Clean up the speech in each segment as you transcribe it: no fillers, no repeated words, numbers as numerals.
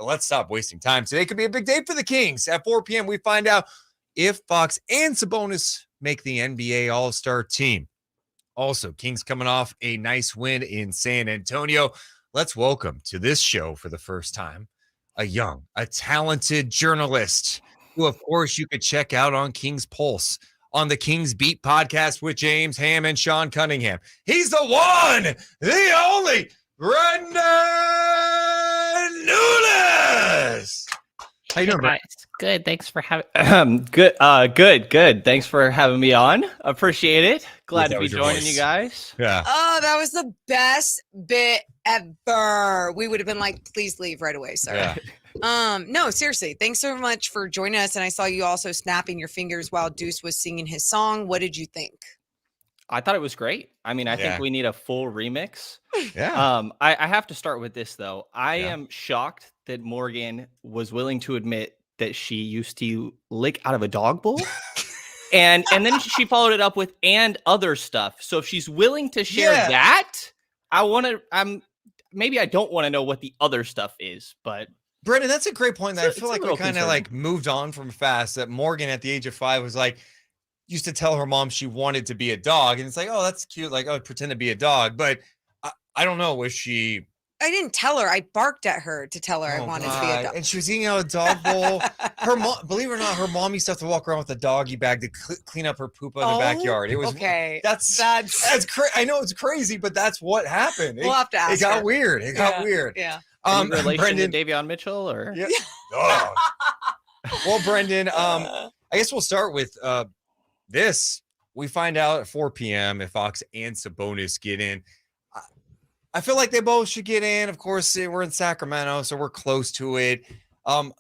let's stop wasting time. Today could be a big day for the Kings. At 4 p.m., we find out if Fox and Sabonis make the NBA All-Star team. Also, Kings coming off a nice win in San Antonio. Let's welcome to this show for the first time a talented journalist who, of course, you could check out on Kings Pulse on the Kings Beat podcast with James Ham and Sean Cunningham. He's the one, the only, Brenden Nunes. How you doing, Brenden? Good. Thanks for having. Good. Thanks for having me on. Appreciate it. Glad to be joining you guys. Yeah. Oh, that was the best bit ever. We would have been like, please leave right away, sir. Yeah. No, seriously. Thanks so much for joining us. And I saw you also snapping your fingers while Deuce was singing his song. What did you think? I thought it was great. I mean, I think we need a full remix. Yeah. I have to start with this though. I am shocked that Morgan was willing to admit that she used to lick out of a dog bowl. and then she followed it up with and other stuff. So if she's willing to share that, maybe I don't want to know what the other stuff is, but Brenden, that's a great point. That I feel like we kind of concerning. moved on from fast. That Morgan at the age of 5 was like, used to tell her mom she wanted to be a dog. And it's like, oh, that's cute. Like, oh, pretend to be a dog. But I don't know. Was she... I didn't tell her. I barked at her to tell her I wanted to be a dog. And she was eating out of a dog bowl. Her mom, believe it or not, her mom used to have to walk around with a doggy bag to clean up her poop in the backyard. It was okay. That's crazy. I know it's crazy, but that's what happened. We'll have to ask. It got her. weird. It got weird. Yeah. Relation to Davion Mitchell or Oh. Well, Brenden, I guess we'll start with this. We find out at 4 p.m. if Fox and Sabonis get in. I feel like they both should get in. Of course, we're in Sacramento, so we're close to it.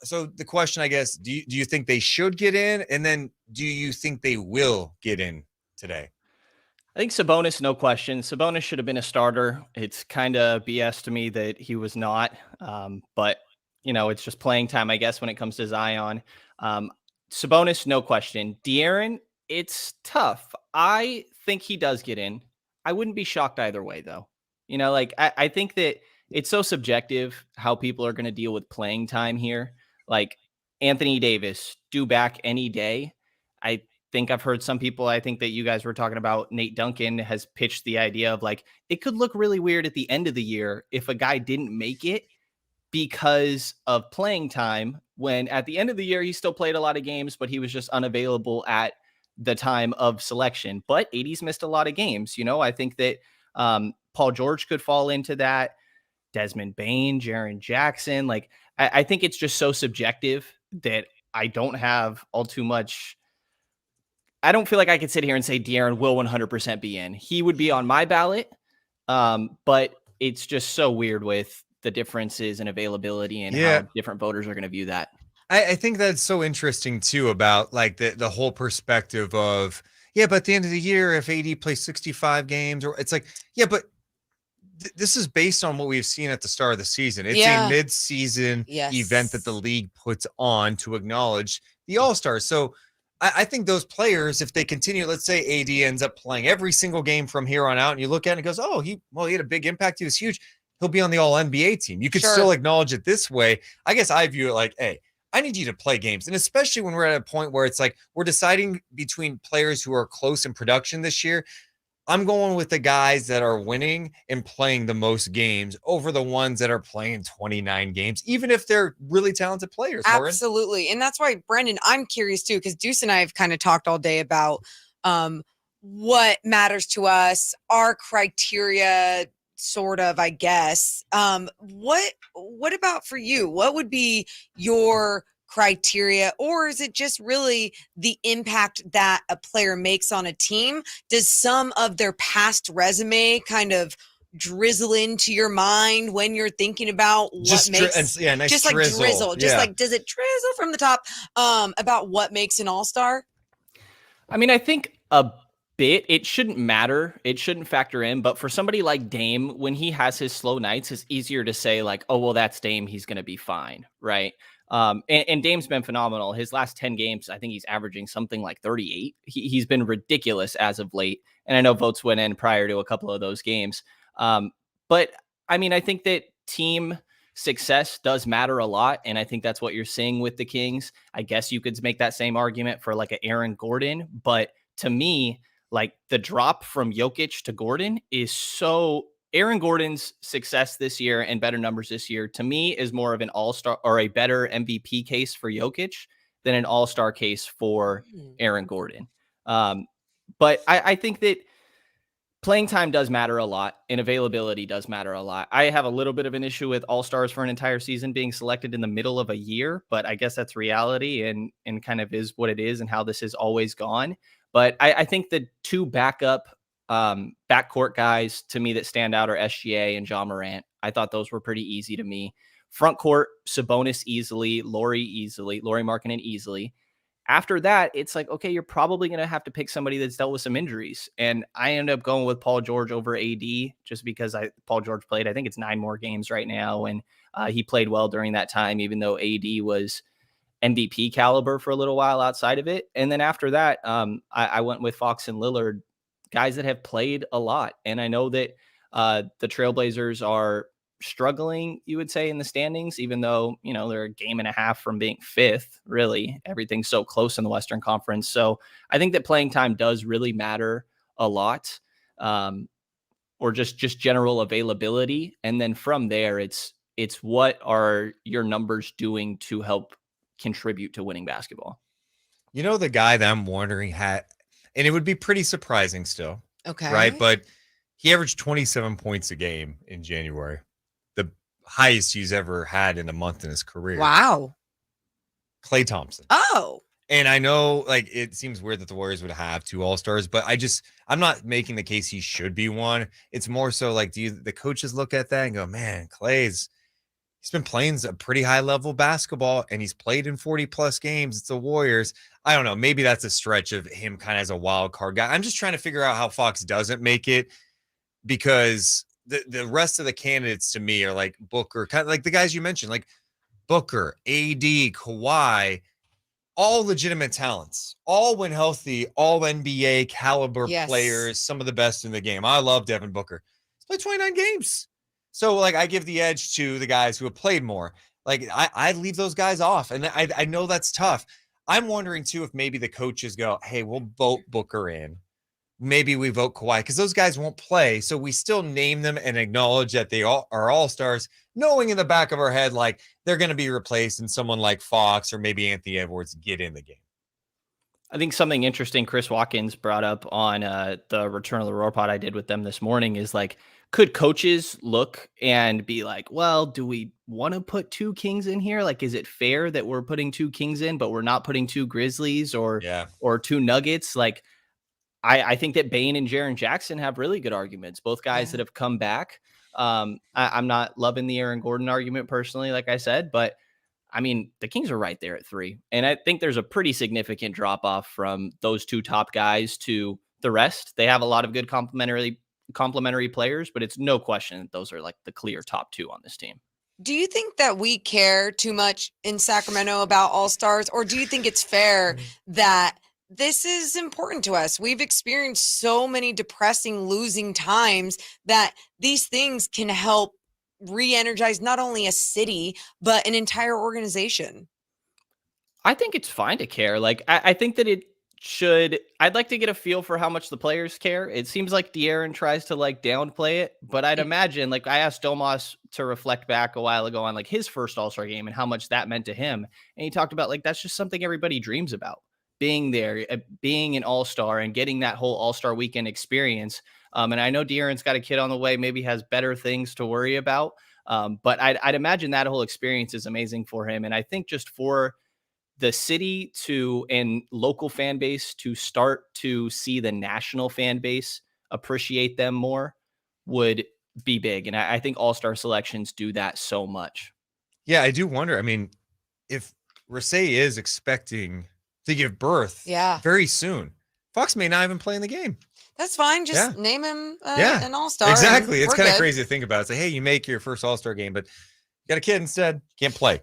So the question, I guess, do you think they should get in? And then do you think they will get in today? I think Sabonis, no question. Sabonis should have been a starter. It's kind of BS to me that he was not. But, it's just playing time, I guess, when it comes to Zion. Sabonis, no question. De'Aaron, it's tough. I think he does get in. I wouldn't be shocked either way, though. I think that it's so subjective how people are going to deal with playing time here. Like Anthony Davis, due back any day. I think I've heard some people, I think that you guys were talking about, Nate Duncan has pitched the idea of like, it could look really weird at the end of the year if a guy didn't make it because of playing time, when at the end of the year, he still played a lot of games, but he was just unavailable at the time of selection. But 80's missed a lot of games. I think that Paul George could fall into that. Desmond Bane, Jaren Jackson. Like, I think it's just so subjective that I don't have all too much. I don't feel like I could sit here and say De'Aaron will 100% be in. He would be on my ballot. But it's just so weird with the differences in availability and how different voters are going to view that. I think that's so interesting too, about like the whole perspective of, but at the end of the year, if AD plays 65 games, or it's like, but this is based on what we've seen at the start of the season. It's a mid-season event that the league puts on to acknowledge the All-Stars. So I think those players, if they continue, let's say AD ends up playing every single game from here on out, and you look at it and goes, oh, he had a big impact. He was huge. He'll be on the All-NBA team. You could still acknowledge it this way. I guess I view it like, hey, I need you to play games. And especially when we're at a point where it's like we're deciding between players who are close in production this year. I'm going with the guys that are winning and playing the most games over the ones that are playing 29 games, even if they're really talented players. Absolutely. Lauren. And that's why, Brenden, I'm curious too, because Deuce and I have kind of talked all day about what matters to us, our criteria, sort of, I guess. What about for you? What would be your criteria, or is it just really the impact that a player makes on a team? Does some of their past resume kind of drizzle into your mind when you're thinking about what just makes nice just drizzle. Like drizzle, just like, does it drizzle from the top about what makes an all-star? I mean, I think a bit, it shouldn't matter. It shouldn't factor in. But for somebody like Dame, when he has his slow nights, it's easier to say like, oh, well, that's Dame. He's going to be fine. Right. And Dame's been phenomenal. His last 10 games, I think he's averaging something like 38. He's been ridiculous as of late. And I know votes went in prior to a couple of those games. But I mean, I think that team success does matter a lot. And I think that's what you're seeing with the Kings. I guess you could make that same argument for like an Aaron Gordon. But to me, like the drop from Jokic to Gordon is so Aaron Gordon's success this year and better numbers this year to me is more of an all-star or a better MVP case for Jokic than an all-star case for Aaron Gordon. But I think that playing time does matter a lot and availability does matter a lot. I have a little bit of an issue with all-stars for an entire season being selected in the middle of a year, but I guess that's reality and kind of is what it is and how this has always gone. But I think the two backcourt guys to me that stand out are SGA and Ja Morant. I thought those were pretty easy to me. Front court, Sabonis easily, Lauri Markkanen easily. After that, it's like, okay, you're probably going to have to pick somebody that's dealt with some injuries. And I end up going with Paul George over AD just because Paul George played, I think it's 9 more games right now. And he played well during that time, even though AD was MVP caliber for a little while outside of it. And then after that, I went with Fox and Lillard, guys that have played a lot. And I know that the Trailblazers are struggling, you would say, in the standings, even though, they're a game and a half from being 5th, really. Everything's so close in the Western Conference. So I think that playing time does really matter a lot, or just general availability. And then from there, it's what are your numbers doing to help contribute to winning basketball? The guy that I'm wondering and it would be pretty surprising still. Okay. Right. But he averaged 27 points a game in January, the highest he's ever had in a month in his career. Wow. Klay Thompson. Oh. And I know, like, it seems weird that the Warriors would have 2 all-stars, but I'm not making the case he should be one. It's more so like, the coaches look at that and go, man, he's been playing a pretty high level basketball and he's played in 40 plus games. It's the Warriors. I don't know. Maybe that's a stretch of him kind of as a wild card guy. I'm just trying to figure out how Fox doesn't make it, because the rest of the candidates to me are like Booker, kind of like the guys you mentioned, like Booker, AD, Kawhi, all legitimate talents, all when healthy, all NBA caliber players, some of the best in the game. I love Devin Booker. He's played 29 games. So, like, I give the edge to the guys who have played more. Like, I leave those guys off, and I know that's tough. I'm wondering, too, if maybe the coaches go, hey, we'll vote Booker in. Maybe we vote Kawhi, because those guys won't play. So we still name them and acknowledge that they are all-stars, knowing in the back of our head, like, they're going to be replaced and someone like Fox or maybe Anthony Edwards get in the game. I think something interesting Chris Watkins brought up on the Return of the Roar pod I did with them this morning is, like, could coaches look and be like, well, do we want to put 2 Kings in here? Like, is it fair that we're putting 2 Kings in, but we're not putting 2 Grizzlies or 2 Nuggets? Like, I think that Bane and Jaren Jackson have really good arguments, both guys that have come back. I'm not loving the Aaron Gordon argument personally, like I said, but I mean, the Kings are right there at 3. And I think there's a pretty significant drop off from those 2 top guys to the rest. They have a lot of good complementary players, but it's no question that those are like the clear top 2 on this team. Do you think that we care too much in Sacramento about all-stars, or do you think it's fair that this is important to us? We've experienced so many depressing, losing times that these things can help re-energize not only a city, but an entire organization. I think it's fine to care. Like, I think that it should. I'd like to get a feel for how much the players care. It seems like De'Aaron tries to like downplay it, but I'd imagine, like, I asked Domas to reflect back a while ago on like his first All-Star game and how much that meant to him. And he talked about, like, that's just something everybody dreams about. Being there, being an all-star and getting that whole all-star weekend experience. And I know De'Aaron's got a kid on the way, maybe has better things to worry about. But I'd imagine that whole experience is amazing for him. And I think just for the city and local fan base to start to see the national fan base appreciate them more would be big. And I think all-star selections do that so much. Yeah, I do wonder. I mean, if Rasay is expecting to give birth very soon, Fox may not even play in the game. That's fine. Just name him an all-star. Exactly. It's kind of crazy to think about. It's like, hey, you make your first all-star game, but you got a kid instead, can't play.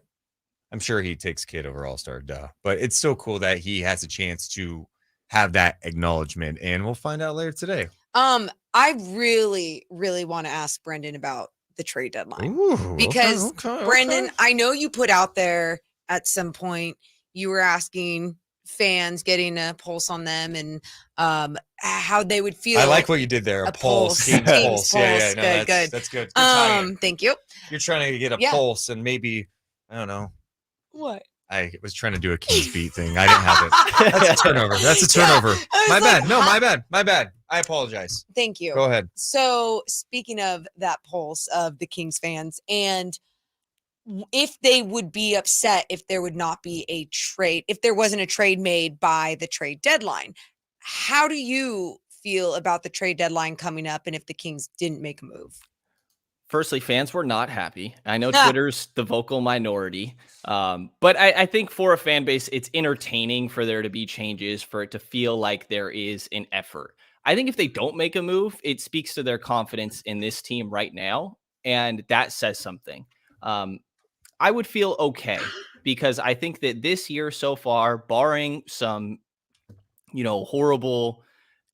I'm sure he takes kid over all-star, but it's so cool that he has a chance to have that acknowledgement, and we'll find out later today. I really, really want to ask Brenden about the trade deadline. Ooh, Because okay, Brenden, I know you put out there at some point, you were asking fans, getting a pulse on them and how they would feel. I like what you did there. A pulse. King's pulse. Yeah. No, Good, good. That's good. Good tie-in. Thank you. You're trying to get a pulse and maybe, I don't know. What? I was trying to do a Kings beat thing. I didn't have it. That's a turnover. That's a turnover. My bad. No, my bad. My bad. I apologize. Thank you. Go ahead. So speaking of that pulse of the Kings fans, and if they would be upset if there would not be a trade, if there wasn't a trade made by the trade deadline, how do you feel about the trade deadline coming up and if the Kings didn't make a move? Firstly, fans were not happy. I know Twitter's the vocal minority, but I think for a fan base, it's entertaining for there to be changes, for it to feel like there is an effort. I think if they don't make a move, it speaks to their confidence in this team right now, and that says something. I would feel okay because I think that this year so far, barring some, horrible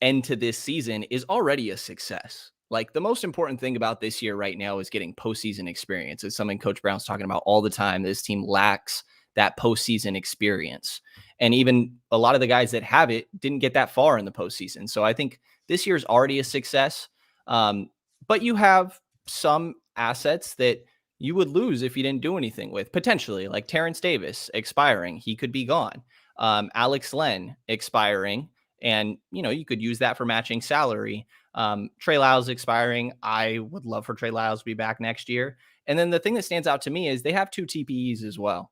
end to this season, is already a success. Like, the most important thing about this year right now is getting postseason experience. It's something Coach Brown's talking about all the time. This team lacks that postseason experience. And even a lot of the guys that have it didn't get that far in the postseason. So I think this year's already a success. But you have some assets that you would lose if you didn't do anything with, potentially, like Terrence Davis expiring. He could be gone. Alex Len expiring. And, you could use that for matching salary. Trey Lyles expiring. I would love for Trey Lyles to be back next year. And then the thing that stands out to me is they have 2 TPEs as well.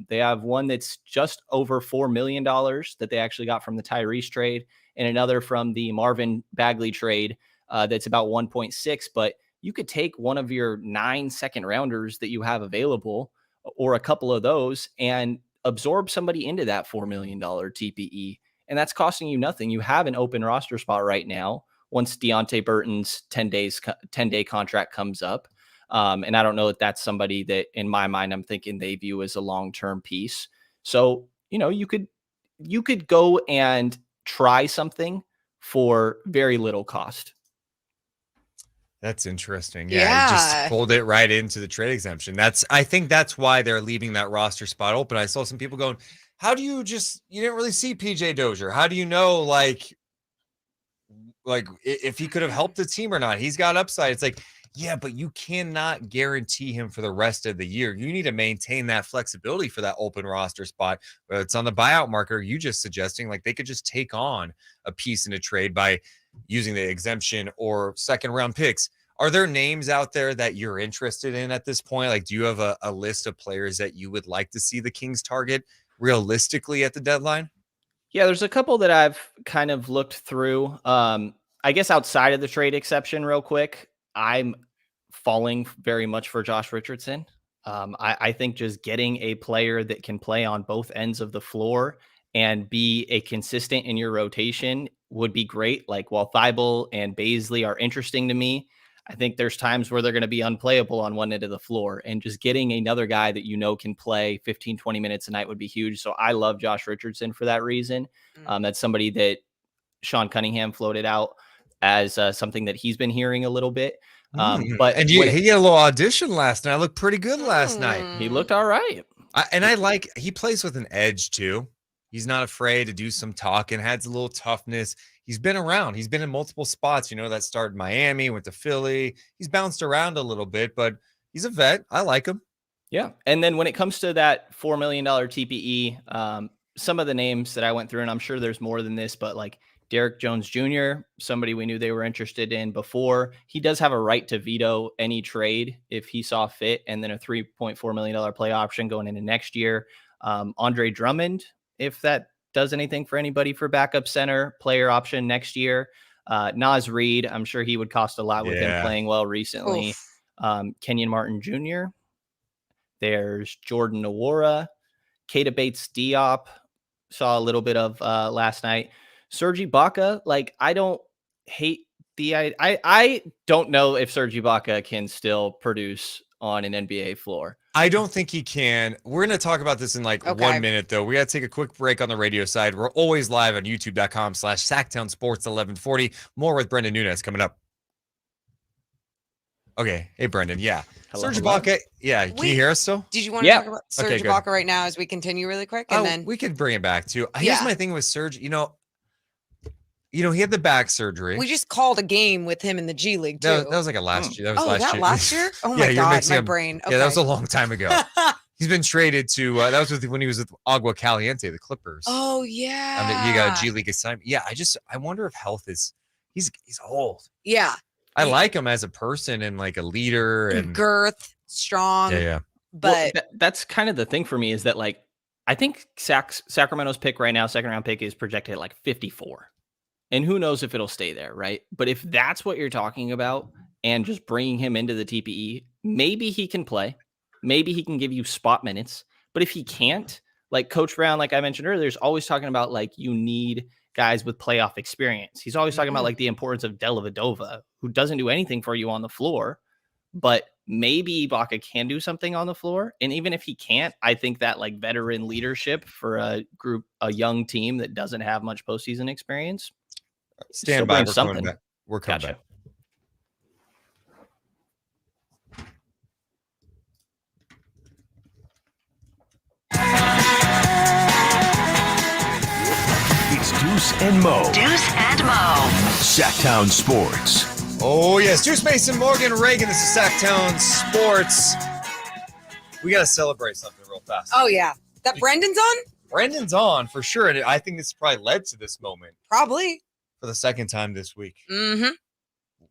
They have one that's just over $4 million that they actually got from the Tyrese trade, and another from the Marvin Bagley trade that's about 1.6. But you could take one of your 9 second rounders that you have available, or a couple of those, and absorb somebody into that $4 million TPE. And that's costing you nothing. You have an open roster spot right now once Deonte Burton's 10-day contract comes up. And I don't know if that's somebody that, in my mind, I'm thinking they view as a long-term piece. So, you could go and try something for very little cost. That's interesting. Yeah. You just pulled it right into the trade exemption. I think that's why they're leaving that roster spot open. I saw some people going, how do you didn't really see PJ Dozier. How do you know, like if he could have helped the team or not? He's got upside. It's like, yeah, but you cannot guarantee him for the rest of the year. You need to maintain that flexibility for that open roster spot. Whether it's on the buyout marker, you just suggesting like they could just take on a piece in a trade by using the exemption or second round picks. Are there names out there that you're interested in at this point? Like, do you have a list of players that you would like to see the Kings target realistically at the deadline? Yeah, there's a couple that I've kind of looked through. I guess outside of the trade exception, real quick, I'm falling very much for Josh Richardson. I think just getting a player that can play on both ends of the floor and be a consistent in your rotation would be great. Like, while Thibault and Baisley are interesting to me, I think there's times where they're going to be unplayable on one end of the floor, and just getting another guy that can play 15, 20 minutes a night would be huge. So I love Josh Richardson for that reason. That's somebody that Sean Cunningham floated out as something that he's been hearing a little bit. But he had a little audition last night. I looked pretty good last night. He looked all right. He plays with an edge too. He's not afraid to do some talking, has a little toughness. He's been around. He's been in multiple spots. That started Miami, went to Philly. He's bounced around a little bit, but he's a vet. I like him. Yeah. And then when it comes to that $4 million TPE, some of the names that I went through, and I'm sure there's more than this, but like Derek Jones Jr., somebody we knew they were interested in before. He does have a right to veto any trade if he saw fit, and then a $3.4 million play option going into next year. Andre Drummond, if that does anything for anybody for backup center, player option next year. Naz Reid, I'm sure he would cost a lot with him playing well recently. Kenyon Martin Jr. There's Jordan Nwora, Keita Bates-Diop, saw a little bit of last night. Serge Ibaka, I don't hate the I don't know if Serge Ibaka can still produce on an NBA floor. I don't think he can. We're going to talk about this in 1 minute, though. We got to take a quick break on the radio side. We're always live on youtube.com/Sactown Sports 1140. More with Brenden Nunes coming up. Okay. Hey, Brenden. Yeah. Hello, Serge hello. Ibaka. Yeah. Can Wait. you hear us still? Did you want to Yeah. talk about Serge good. Ibaka right now as we continue really quick? And then we could bring it back too. Here's Yeah. my thing with Serge. You know, he had the back surgery. we just called a game with him in the G League too. That was like a last year. That was oh, last that year. last year? Oh Yeah, my you're God, mixing my up- brain. Okay. Yeah, that was a long time ago. He's been traded to. That was when he was with Agua Caliente, the Clippers. oh yeah. You got a G League assignment. Yeah, I wonder if health is. He's old. Yeah. I like him as a person and like a leader and Girth, strong. yeah. But That's kind of the thing for me is that like I think Sacramento's pick right now, second round pick, is projected at like 54. And who knows if it'll stay there, right? But if that's what you're talking about and just bringing him into the TPE, maybe he can play. Maybe he can give you spot minutes. But if he can't, like Coach Brown, like I mentioned earlier, is always talking about like you need guys with playoff experience. He's always talking about like the importance of Dellavedova, who doesn't do anything for you on the floor, but maybe Ibaka can do something on the floor. And even if he can't, I think that like veteran leadership for a young team that doesn't have much postseason experience. Stand by. We're coming back. We're coming Gotcha. back. It's Deuce and Mo. Deuce and Mo. Sactown Sports. Oh yes, Deuce Mason, Morgan Reagan. This is Sactown Sports. We gotta celebrate something real fast. oh yeah. That Brendan's on? Brendan's on for sure, and I think this probably led to this moment Probably. for the second time this week. Mm-hmm.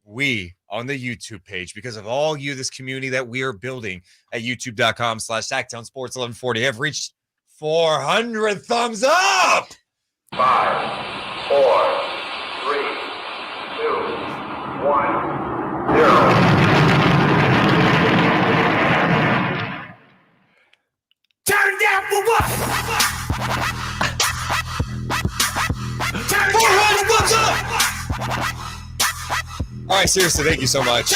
We on the YouTube page, because of all you, this community that we are building at youtube.com/Sactown Sports 1140, have reached 400 thumbs up. 5, 4, 3, 2, 1, 0. Turn down for what? 400 thumbs up. All right, seriously, thank you so much.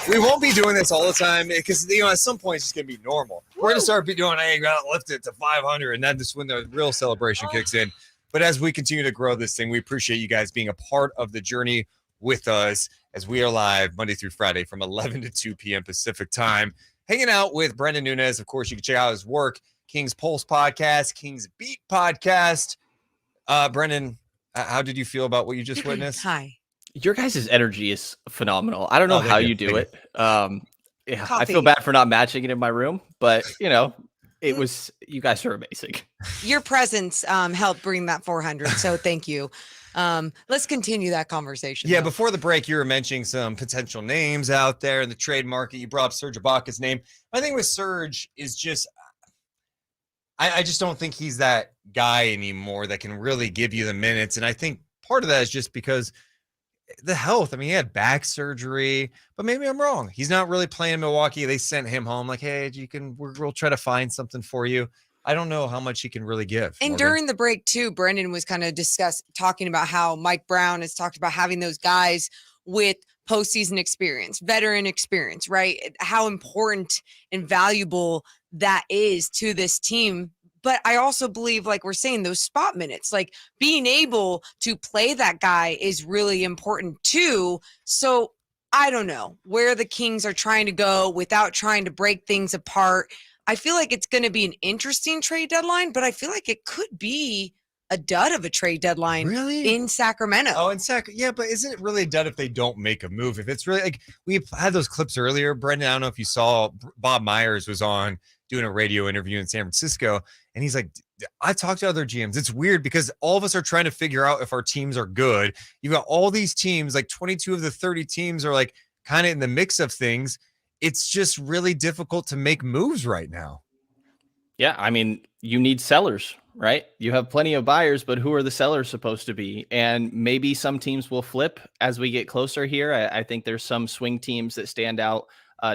We won't be doing this all the time because at some point it's just gonna be normal. We're gonna start doing, hey, gotta lift it to 500, and that's when the real celebration kicks in. But as we continue to grow this thing, we appreciate you guys being a part of the journey with us as we are live Monday through Friday from 11 to 2 p.m. Pacific time, hanging out with Brenden Nunes. Of course, you can check out his work, King's Pulse podcast, King's Beat podcast. Brenden, how did you feel about what you just witnessed? Hi. Your guys' energy is phenomenal. I don't know Oh, thank how you. you do Thank it. Yeah, I Coffee. feel bad for not matching it in my room, but it was, you guys are amazing. Your presence helped bring that 400. So thank you. Let's continue that conversation. Yeah, though. before the break, you were mentioning some potential names out there in the trade market. You brought up Serge Ibaka's name. My thing with Serge is just, I just don't think he's that guy anymore that can really give you the minutes. And I think part of that is just because the health. I mean, he had back surgery, but maybe I'm wrong. He's not really playing in Milwaukee. They sent him home like, hey, we'll try to find something for you. I don't know how much he can really give. And Morgan. during the break too, Brendan was kind of talking about how Mike Brown has talked about having those guys with postseason experience, veteran experience, right? How important and valuable that is to this team. But I also believe, like we're saying, those spot minutes, like being able to play that guy is really important too. So I don't know where the Kings are trying to go without trying to break things apart. I feel like it's going to be an interesting trade deadline, but I feel like it could be a dud of a trade deadline Really? in Sacramento. Oh, and yeah, but isn't it really done if they don't make a move? If it's really like we had those clips earlier, Brendan, I don't know if you saw, Bob Myers was on doing a radio interview in San Francisco, and he's like, I talked to other GMs. It's weird because all of us are trying to figure out if our teams are good. You've got all these teams, like 22 of the 30 teams are like kind of in the mix of things. It's just really difficult to make moves right now. Yeah, I mean, you need sellers, right? You have plenty of buyers, but who are the sellers supposed to be? And maybe some teams will flip as we get closer here. I think there's some swing teams that stand out.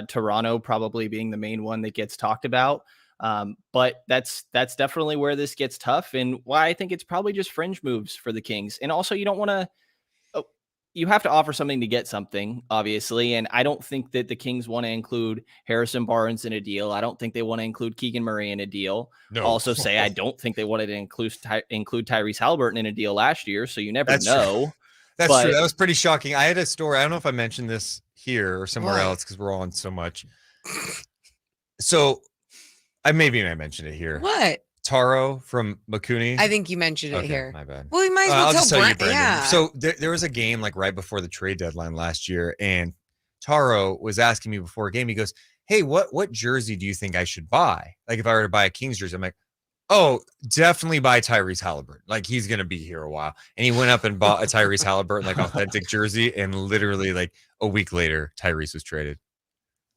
Toronto probably being the main one that gets talked about. But that's definitely where this gets tough, and why I think it's probably just fringe moves for the Kings. And also, you don't want to. You have to offer something to get something, obviously. And I don't think that the Kings want to include Harrison Barnes in a deal. I don't think they want to include Keegan Murray in a deal. No. Also say, I don't think they wanted to include Tyrese Halliburton in a deal last year. So you never That's know. That's But true. That was pretty shocking. I had a story. I don't know if I mentioned this here or somewhere What? else because we're on so much. So I mentioned it here. What? Taro from Makuni. I think you mentioned it Okay, here. my bad. Well, you might as well I'll tell just tell you, Brent. Brenden. Yeah. So there was a game like right before the trade deadline last year, and Taro was asking me before a game. He goes, "Hey, what jersey do you think I should buy? Like if I were to buy a Kings jersey?" I'm like, "Oh, definitely buy Tyrese Halliburton. Like he's gonna be here a while." And he went up and bought a Tyrese Halliburton like authentic jersey, and literally like a week later, Tyrese was traded.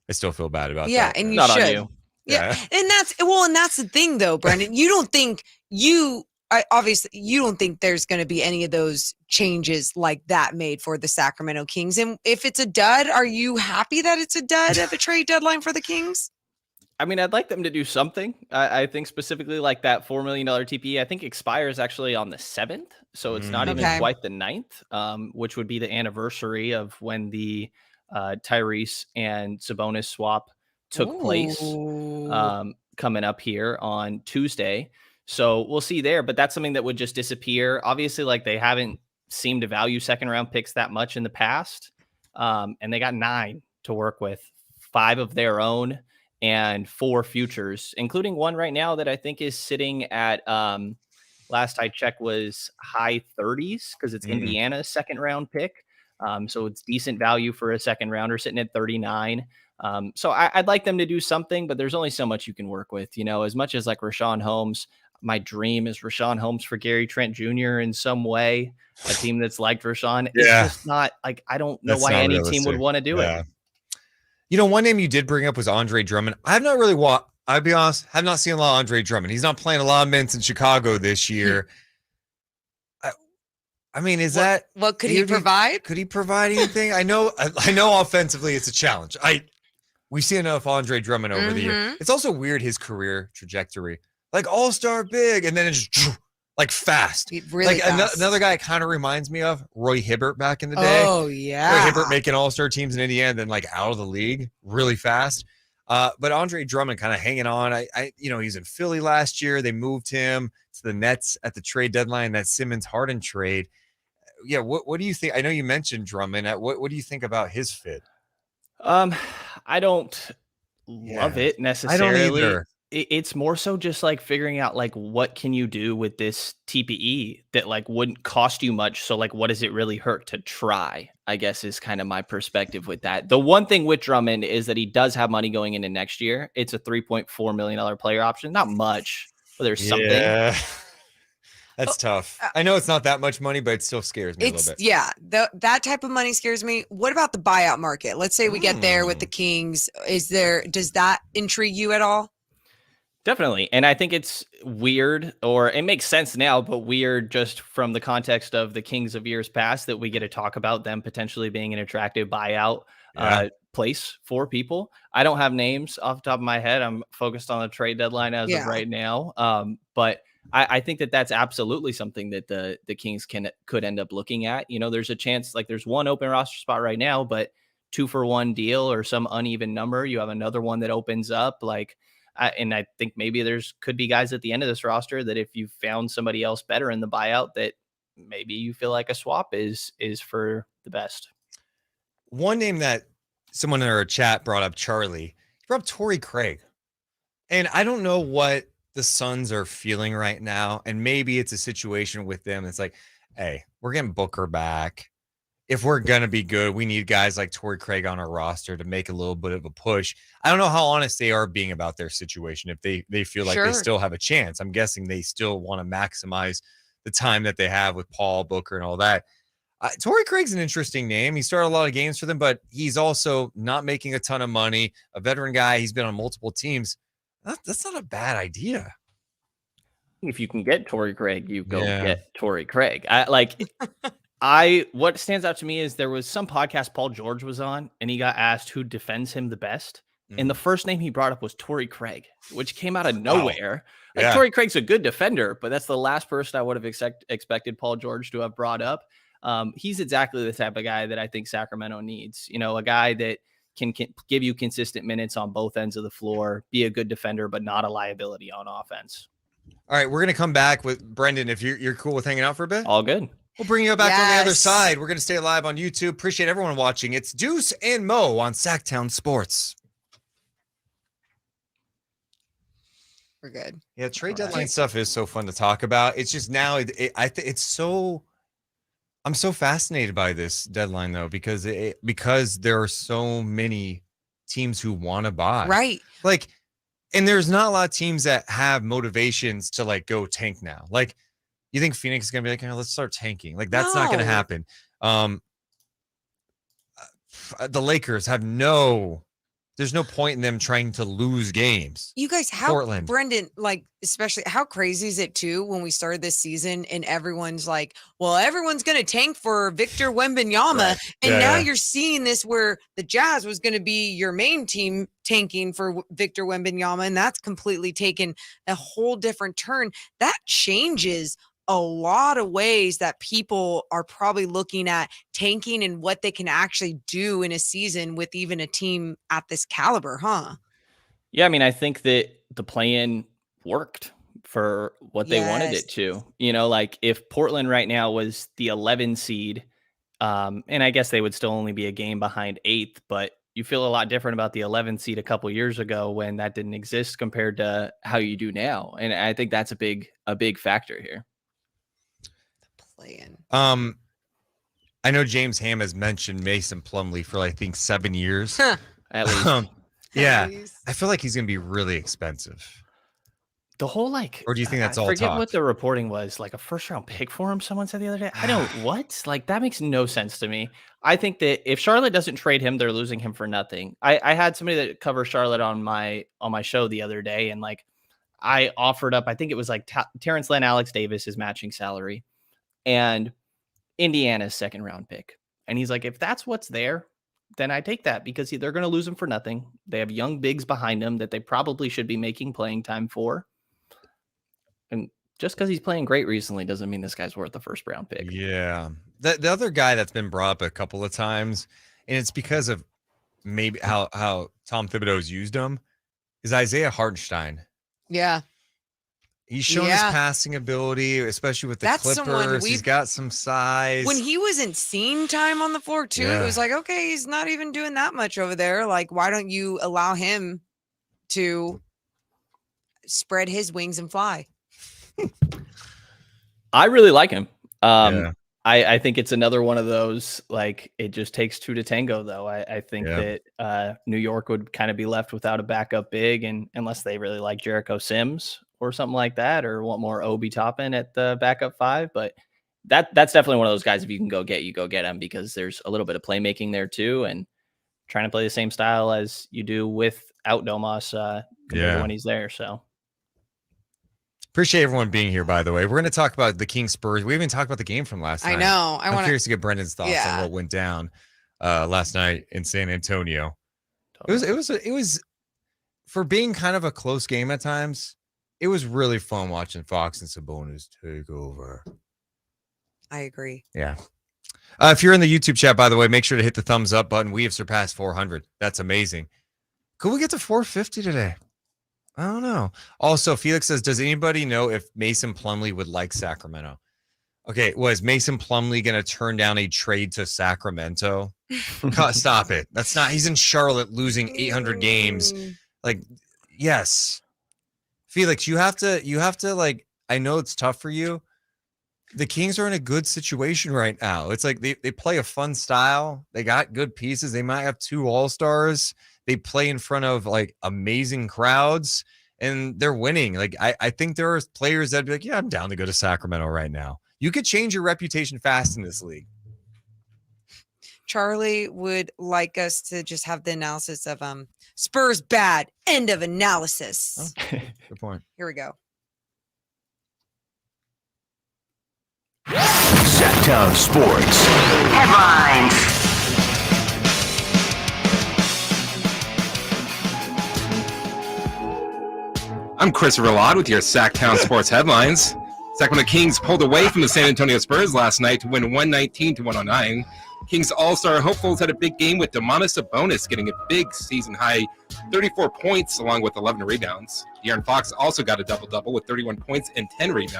I still feel bad about Yeah, that. and you not on should. you. Yeah. And that's the thing though, Brenden. You don't think obviously you don't think there's going to be any of those changes like that made for the Sacramento Kings. And if it's a dud, are you happy that it's a dud of a trade deadline for the Kings? I mean, I'd like them to do something. I think specifically like that $4 million TPE, I think expires actually on the 7th. So it's not even Okay. quite the 9th, which would be the anniversary of when the Tyrese and Sabonis swap took place Ooh. coming up here on Tuesday. So we'll see there, but that's something that would just disappear. Obviously, like they haven't seemed to value second round picks that much in the past. And they got 9 to work with, 5 of their own and 4 futures, including one right now that I think is sitting at last I checked was high 30s because it's Indiana's second round pick. So it's decent value for a second rounder sitting at 39. So I'd like them to do something, but there's only so much you can work with, as much as like Rashawn Holmes. My dream is Rashawn Holmes for Gary Trent Jr. in some way, a team that's like Rashawn. It's just not like, I don't know why any team would want to do it. One name you did bring up was Andre Drummond. I've not really I'll be honest, have not seen a lot of Andre Drummond. He's not playing a lot of minutes in Chicago this year. I mean, what could he provide? Could he provide anything? I know offensively it's a challenge. We see enough Andre Drummond over the year. It's also weird his career trajectory. Like all-star big, and then it's just like fast. Really fast. Another guy kind of reminds me of Roy Hibbert back in the day. Oh, yeah. Roy Hibbert making all-star teams in Indiana, then like out of the league really fast. But Andre Drummond kind of hanging on. He's in Philly last year. They moved him to the Nets at the trade deadline, that Simmons-Harden trade. Yeah, what do you think? I know you mentioned Drummond. What do you think about his fit? I don't love it necessarily. I don't either. It's more so just like figuring out like what can you do with this TPE that like wouldn't cost you much. So like, what does it really hurt to try? I guess is kind of my perspective with that. The one thing with Drummond is that he does have money going into next year. It's a $3.4 million player option. Not much, but there's something. That's tough. I know it's not that much money, but it still scares me a little bit. Yeah, that type of money scares me. What about the buyout market? Let's say we get there with the Kings. Does that intrigue you at all? Definitely. And I think it's weird, or it makes sense now, but weird just from the context of the Kings of years past that we get to talk about them potentially being an attractive buyout place for people. I don't have names off the top of my head. I'm focused on the trade deadline as of right now. But I think that that's absolutely something that the Kings could end up looking at. There's a chance, like there's one open roster spot right now, but 2-for-1 deal or some uneven number. You have another one that opens up and I think maybe could be guys at the end of this roster that if you found somebody else better in the buyout, that maybe you feel like a swap is for the best. One name that someone in our chat brought up, Charlie, he brought up Torrey Craig. And I don't know what the Suns are feeling right now. And maybe it's a situation with them. It's like, hey, we're getting Booker back. If we're going to be good, we need guys like Torrey Craig on our roster to make a little bit of a push. I don't know how honest they are being about their situation. If they feel like they still have a chance, I'm guessing they still want to maximize the time that they have with Paul, Booker, and all that. Torrey Craig's an interesting name. He started a lot of games for them, but he's also not making a ton of money. A veteran guy. He's been on multiple teams. That's not a bad idea. If you can get Torrey Craig, you go get Torrey Craig. What stands out to me is there was some podcast Paul George was on, and he got asked who defends him the best. And the first name he brought up was Torrey Craig, which came out of nowhere. Torrey Craig's a good defender, but that's the last person I would have expected Paul George to have brought up. He's exactly the type of guy that I think Sacramento needs. A guy that can give you consistent minutes on both ends of the floor, be a good defender, but not a liability on offense. All right, we're going to come back with Brenden. If you're cool with hanging out for a bit. All good. We'll bring you back on the other Yes. side. We're going to stay live on YouTube. Appreciate everyone watching. It's Deuce and Mo on Sactown Sports. We're good. Yeah, trade All right. deadline stuff is so fun to talk about. It's just now, it's so. I'm so fascinated by this deadline though, because there are so many teams who want to buy. Right. Like, and there's not a lot of teams that have motivations to like go tank now. Like, you think Phoenix is gonna be like, oh, let's start tanking? Like, that's not gonna No. happen. The Lakers have there's no point in them trying to lose games. You guys, how Portland. Brenden, like, especially how crazy is it too when we started this season and everyone's like, well, everyone's going to tank for Victor Wembanyama. Right. And Yeah, now yeah. you're seeing this where the Jazz was going to be your main team tanking for Victor Wembanyama. And that's completely taken a whole different turn. That changes a lot of ways that people are probably looking at tanking and what they can actually do in a season with even a team at this caliber, huh? Yeah, I mean, I think that the play-in worked for what they wanted Yes. it to. You know, like if Portland right now was the 11 seed, and I guess they would still only be a game behind 8th, but you feel a lot different about the 11 seed a couple years ago when that didn't exist compared to how you do now. And I think that's a big factor here. Playing. I know James Ham has mentioned Mason Plumlee for I think 7 years. At least Yeah, I feel like he's gonna be really expensive. the whole like, Or do you think that's I all forget talk? what the reporting was, like a first round pick for him. Someone said the other day. I don't what? Like that makes no sense to me. I think that if Charlotte doesn't trade him, they're losing him for nothing. I had somebody that covers Charlotte on my show the other day, and like I offered up, I think it was like Terrence Lynn, Alex Davis is matching salary, and Indiana's second round pick. And he's like, if that's what's there, then I take that because they're going to lose him for nothing. They have young bigs behind him that they probably should be making playing time for. And just because he's playing great recently doesn't mean this guy's worth the first round pick. Yeah. The other guy that's been brought up a couple of times, and it's because of maybe how Tom Thibodeau's used him, is Isaiah Hartenstein. Yeah. He's shown his passing ability, especially with the That's someone Clippers. He's got some size. When he wasn't seeing time on the floor too, it was like, okay, he's not even doing that much over there. Like, why don't you allow him to spread his wings and fly? I really like him. Yeah. I think it's another one of those, like, it just takes two to tango, though. I think that New York would kind of be left without a backup big, and unless they really like Jericho Sims or something like that, or want more Obi Toppin at the backup 5. But that's definitely one of those guys, if you can go get him, because there's a little bit of playmaking there too, and trying to play the same style as you do without Domas compared to when he's there. So appreciate everyone being here, by the way. We're going to talk about the Kings Spurs. We haven't talked about the game from last night. I know. I'm curious to get Brendan's thoughts on what went down last night in San Antonio. It was for being kind of a close game at times. It was really fun watching Fox and Sabonis take over. I agree. Yeah. If you're in the YouTube chat, by the way, make sure to hit the thumbs up button. We have surpassed 400. That's amazing. Could we get to 450 today? I don't know. Also, Felix says, does anybody know if Mason Plumlee would like Sacramento? Okay, was Mason Plumlee going to turn down a trade to Sacramento? Stop it. That's not. He's in Charlotte losing 800 games. Like, yes. Felix, you have to like, I know it's tough for you. The Kings are in a good situation right now. It's like they play a fun style. They got good pieces. They might have 2 all-stars. They play in front of like amazing crowds, and they're winning. Like, I think there are players that'd be like, yeah, I'm down to go to Sacramento right now. You could change your reputation fast in this league. Charlie would like us to just have the analysis of Spurs bad, end of analysis. Okay. Good point. Here we go. Sactown Sports. Headlines. I'm Christopher Laud with your Sactown Sports headlines. Sacramento Kings pulled away from the San Antonio Spurs last night to win 119-109. Kings All-Star hopefuls had a big game with Domantas Sabonis getting a big season-high 34 points along with 11 rebounds. De'Aaron Fox also got a double-double with 31 points and 10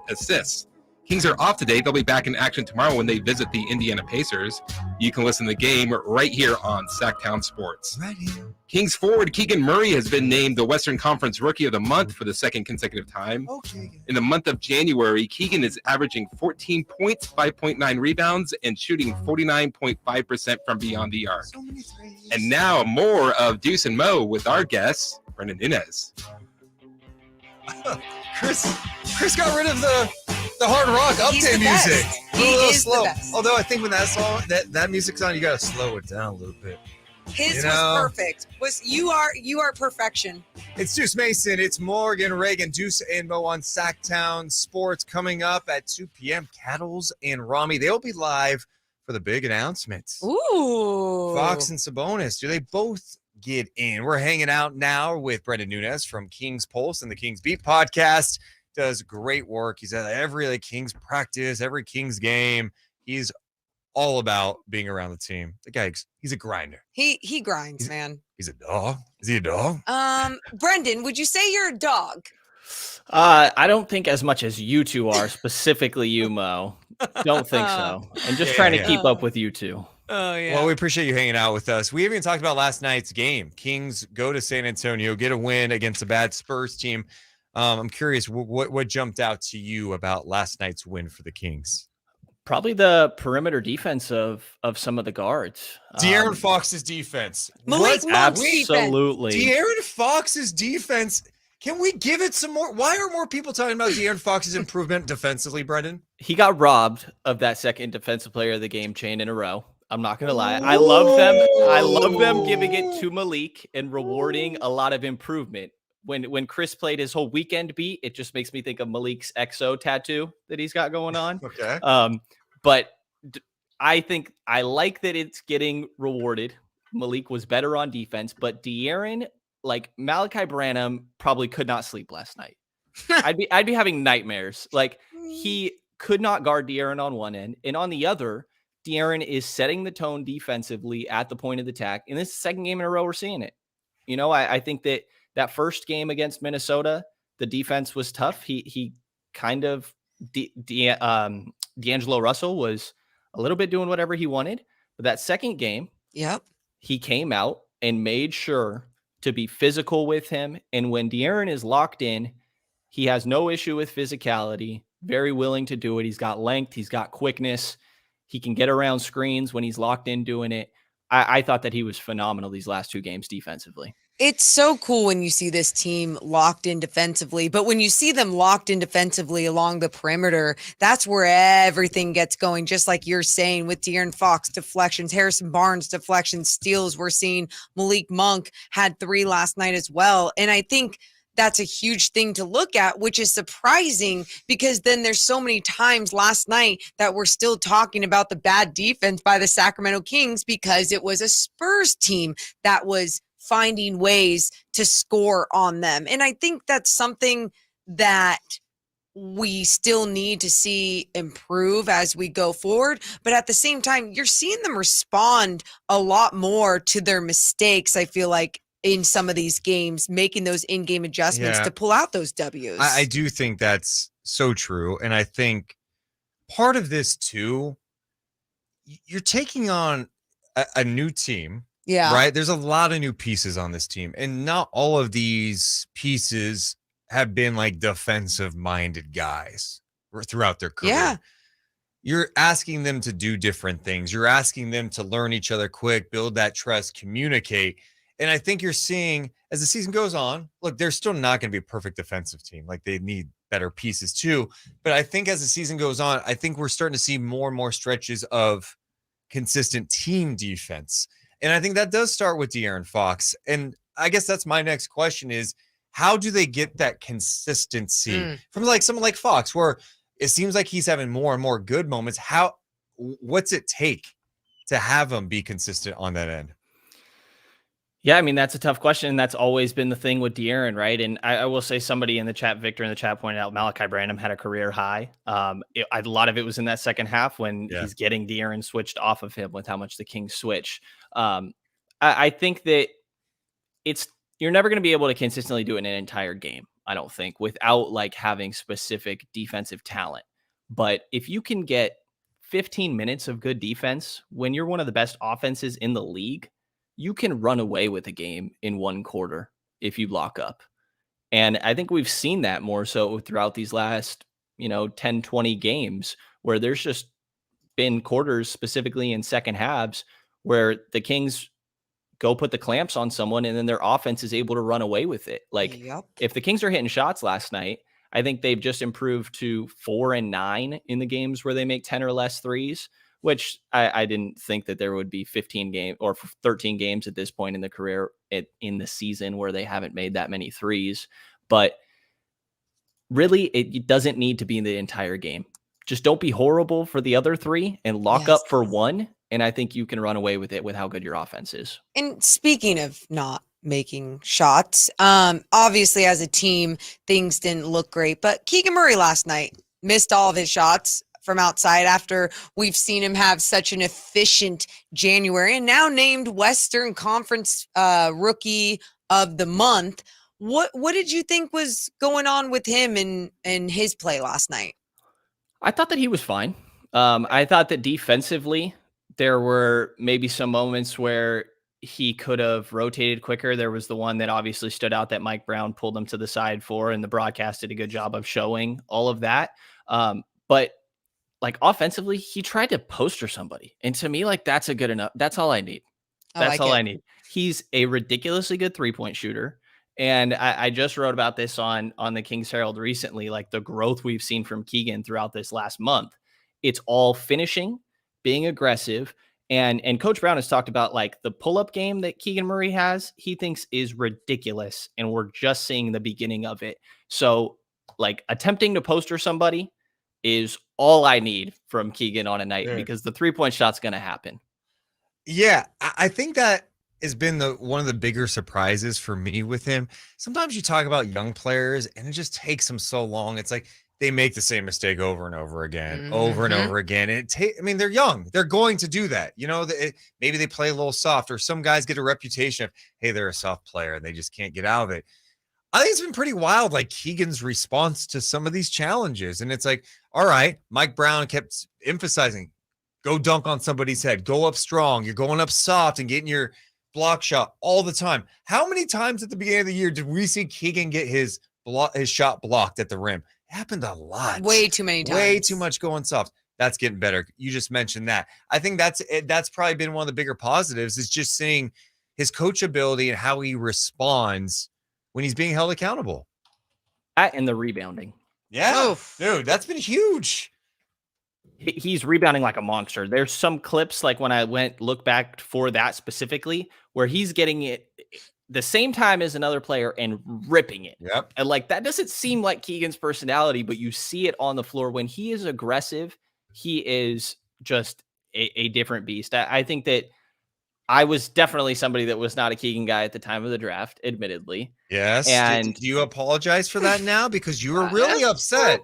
assists. Kings are off today. They'll be back in action tomorrow when they visit the Indiana Pacers. You can listen to the game right here on Sactown Sports. Right here. Kings forward Keegan Murray has been named the Western Conference Rookie of the Month for the second consecutive time. Okay. In the month of January, Keegan is averaging 14 points, 5.9 rebounds, and shooting 49.5% from beyond the arc. So many threes. And now more of Deuce and Mo with our guest, Brenden Nunes. Chris got rid of the hard rock He's update the music. best. A He little is the slow. best. Although I think when that song that music's on, you gotta slow it down a little bit. His You know? was perfect. You are perfection. It's Deuce Mason. It's Morgan Reagan. Deuce and Mo on Sactown Sports coming up at 2 p.m. Cattles and Rami. They'll be live for the big announcements. Ooh. Fox and Sabonis. Do they both get in? We're hanging out now with Brenden Nunes from Kings Pulse and the Kings Beat podcast. Does great work. He's at every Kings practice, every Kings game. He's all about being around the team. The guy, he's a grinder. He grinds, man. He's a dog. Is he a dog? Brendan, would you say you're a dog? I don't think as much as you two are, specifically you, Mo. Don't think so. I'm just trying to keep up with you two. Oh yeah. Well, we appreciate you hanging out with us. We haven't even talked about last night's game. Kings go to San Antonio, get a win against a bad Spurs team. I'm curious, what jumped out to you about last night's win for the Kings? Probably the perimeter defense of some of the guards. De'Aaron Fox's defense. Malik Monk's defense. Absolutely. De'Aaron Fox's defense. Can we give it some more? Why are more people talking about De'Aaron Fox's improvement defensively, Brendan? He got robbed of that second defensive player of the game chain in a row. I'm not going to lie. I love them. I love them giving it to Malik and rewarding a lot of improvement. When Chris played his whole weekend beat, it just makes me think of Malik's XO tattoo that he's got going on. Okay. But I think I like that it's getting rewarded. Malik was better on defense, but De'Aaron, like Malachi Branham, probably could not sleep last night. I'd be having nightmares. Like he could not guard De'Aaron on one end, and on the other, De'Aaron is setting the tone defensively at the point of the attack. And this is the second game in a row we're seeing it. You know, I think that first game against Minnesota, the defense was tough. He kind of D'Angelo Russell was a little bit doing whatever he wanted. But that second game, he came out and made sure to be physical with him. And when De'Aaron is locked in, he has no issue with physicality, very willing to do it. He's got length. He's got quickness. He can get around screens when he's locked in doing it. I thought that he was phenomenal these last two games defensively. It's so cool when you see this team locked in defensively, but when you see them locked in defensively along the perimeter, that's where everything gets going. Just like you're saying with De'Aaron Fox deflections, Harrison Barnes deflections, steals. We're seeing Malik Monk had 3 last night as well. And I think that's a huge thing to look at, which is surprising because then there's so many times last night that we're still talking about the bad defense by the Sacramento Kings because it was a Spurs team that was finding ways to score on them. And I think that's something that we still need to see improve as we go forward. But at the same time, you're seeing them respond a lot more to their mistakes, I feel like, in some of these games, making those in-game adjustments to pull out those W's. I do think that's so true. And I think part of this too, you're taking on a new team. Yeah. Right. There's a lot of new pieces on this team, and not all of these pieces have been like defensive minded guys throughout their career. Yeah. You're asking them to do different things. You're asking them to learn each other quick, build that trust, communicate. And I think you're seeing as the season goes on, look, they're still not going to be a perfect defensive team. Like they need better pieces too. But I think as the season goes on, I think we're starting to see more and more stretches of consistent team defense. And I think that does start with De'Aaron Fox. And I guess that's my next question is, how do they get that consistency from like someone like Fox, where it seems like he's having more and more good moments? What's it take to have him be consistent on that end? Yeah, I mean, that's a tough question. And that's always been the thing with De'Aaron, right? And I will say somebody in the chat, Victor in the chat pointed out Malachi Branham had a career high. A lot of it was in that second half when he's getting De'Aaron switched off of him with how much the Kings switch. I think that you're never going to be able to consistently do it in an entire game, I don't think, without like having specific defensive talent. But if you can get 15 minutes of good defense when you're one of the best offenses in the league, you can run away with a game in one quarter if you lock up. And I think we've seen that more so throughout these last, 10, 20 games where there's just been quarters, specifically in second halves, where the Kings go put the clamps on someone and then their offense is able to run away with it. Like Yep. if the Kings are hitting shots last night, I think they've just improved to 4 and 9 in the games where they make 10 or less threes, which I didn't think that there would be 15 games or 13 games at this point in the career in the season where they haven't made that many threes. But really, it doesn't need to be in the entire game. Just don't be horrible for the other 3 and lock up for 1. And I think you can run away with it with how good your offense is. And speaking of not making shots, obviously as a team, things didn't look great. But Keegan Murray last night missed all of his shots from outside after we've seen him have such an efficient January and now named Western Conference Rookie of the Month. What did you think was going on with him in his play last night? I thought that he was fine. I thought that defensively, there were maybe some moments where he could have rotated quicker. There was the one that obviously stood out that Mike Brown pulled him to the side for, and the broadcast did a good job of showing all of that. But like offensively, he tried to poster somebody. And to me, like that's a good enough. That's all I need. That's all I need. He's a ridiculously good 3-point shooter. And I just wrote about this on the Kings Herald recently, like the growth we've seen from Keegan throughout this last month. It's all finishing, being aggressive. And Coach Brown has talked about like the pull-up game that Keegan Murray has, he thinks is ridiculous. And we're just seeing the beginning of it. So like attempting to poster somebody is all I need from Keegan on a night because the 3-point shot's going to happen. Yeah, I think that has been one of the bigger surprises for me with him. Sometimes you talk about young players and it just takes them so long. It's like they make the same mistake over and over again, over and over again. And they're young. They're going to do that. Maybe they play a little soft, or some guys get a reputation of, hey, they're a soft player and they just can't get out of it. I think it's been pretty wild, like Keegan's response to some of these challenges. And it's like, all right, Mike Brown kept emphasizing, go dunk on somebody's head, go up strong. You're going up soft and getting your block shot all the time. How many times at the beginning of the year did we see Keegan get his shot blocked at the rim? It happened a lot. Way too many times. Way too much going soft. That's getting better. You just mentioned that. I think that's probably been one of the bigger positives, is just seeing his coachability and how he responds when he's being held accountable. And the rebounding. Yeah. Dude, that's been huge. He's rebounding like a monster. There's some clips, like when I look back for that specifically, where he's getting it the same time as another player and ripping it. Yep. And like that doesn't seem like Keegan's personality, but you see it on the floor. When he is aggressive, he is just a different beast. I think that I was definitely somebody that was not a Keegan guy at the time of the draft, admittedly. Yes. And do you apologize for that now? Because you were really upset.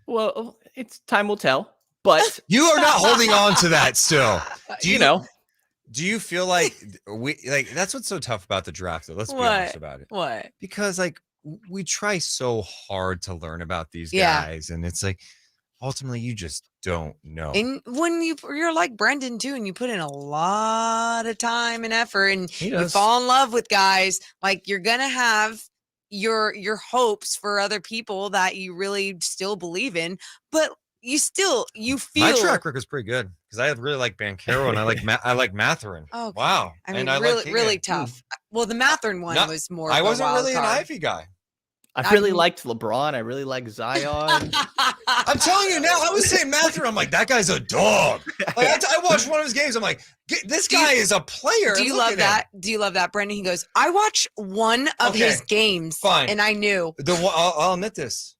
Well, it's time will tell, but you are not holding on to that still. Do you feel like that's what's so tough about the draft, though? Let's be honest about it. What? Because like we try so hard to learn about these guys, and it's like ultimately you just don't know. And when you're like Brenden too, and you put in a lot of time and effort, and you fall in love with guys, like you're gonna have your hopes for other people that you really still believe in, but you feel my track record is pretty good because I really like Banchero and I like Matherin. Oh wow! I mean, really tough. Well, the Matherin one was more. I wasn't really an Ivy guy. I really liked LeBron. I really like Zion. I'm telling you now, I was saying Matherin. I'm like, that guy's a dog. Like, I watched one of his games. I'm like, this guy is a player. Do you love that? Do you love that, Brenden? He goes, I watched one of his games, and I knew. I'll admit this.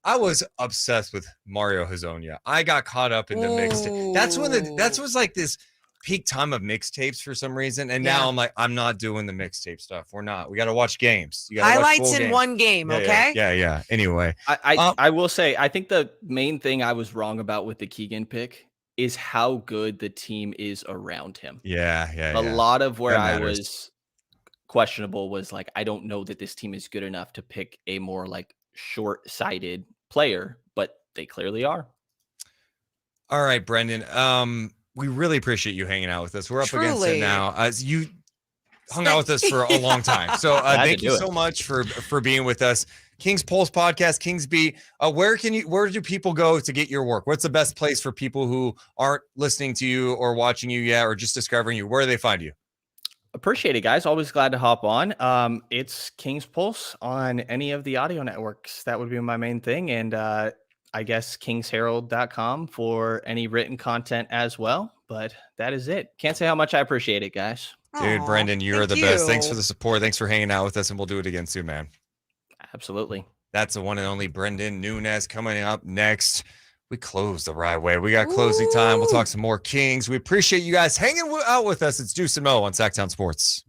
I was obsessed with Mario Hezonja. I got caught up in the mixtape. That was like this peak time of mixtapes for some reason, and now I'm like, I'm not doing the mixtape stuff. We're not. We got to watch games. You highlights in one game, okay? Yeah. Anyway, I will say, I think the main thing I was wrong about with the Keegan pick is how good the team is around him. Yeah. A lot of where I was questionable was like, I don't know that this team is good enough to pick a more like short-sighted player, but they clearly are. All right, Brenden. We really appreciate you hanging out with us. We're up against it Truly. now. As you hung out with us for a long time. So Glad thank to you do so it. much for being with us. King's Pulse podcast, Kings Beat. Where do people go to get your work? What's the best place for people who aren't listening to you or watching you yet or just discovering you? Where do they find you? Appreciate it, guys. Always glad to hop on. It's King's Pulse on any of the audio networks. That would be my main thing. And I guess kingsherald.com for any written content as well. But that is it. Can't say how much I appreciate it, guys. Dude, Aw, Brenden, you're thank the best. Thanks you. for the support. Thanks for hanging out with us, and we'll do it again soon, man. Absolutely. That's the one and only Brenden Nunes coming up next. We close the right way. We got closing time. We'll talk some more Kings. We appreciate you guys hanging out with us. It's Deuce and Mo on Sactown Sports.